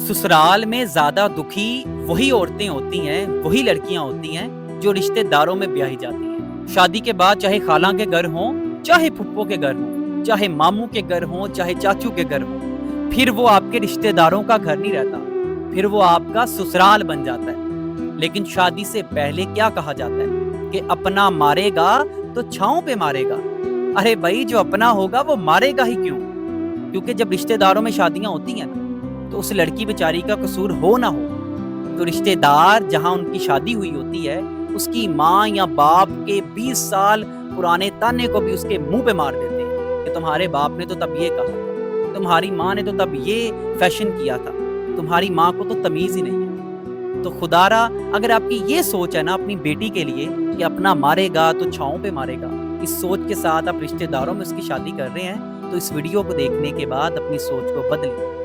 ससुराल में ज्यादा दुखी वही औरतें होती हैं, वही लड़कियां होती हैं जो रिश्तेदारों में ब्याही जाती हैं। शादी के बाद चाहे खाला के घर हों, चाहे फुप्पो के घर हों, चाहे मामू के घर हों, चाहे चाचू के घर हों, फिर वो आपके रिश्तेदारों का घर नहीं रहता, फिर वो आपका ससुराल बन जाता है। लेकिन शादी से पहले क्या कहा जाता है कि अपना मारेगा तो छांव पे मारेगा। अरे भाई, जो अपना होगा वो मारेगा ही क्यों? क्योंकि जब रिश्तेदारों में शादियां होती हैं ना, तो उस लड़की बेचारी का कसूर हो ना हो, तो रिश्तेदार जहां उनकी शादी हुई होती है, उसकी माँ या बाप के 20 साल पुराने ताने को भी उसके मुंह पे मार देते हैं कि तुम्हारे बाप ने तो तब ये कहा था, तुम्हारी माँ ने तो तब ये फैशन किया था, तुम्हारी माँ को तो तमीज ही नहीं है। तो खुदारा, अगर आपकी ये सोच है ना अपनी बेटी के लिए कि अपना मारेगा तो छांव पे मारेगा, इस सोच के साथ आप रिश्तेदारों में उसकी शादी कर रहे हैं, तो इस वीडियो को देखने के बाद अपनी सोच को बदलें।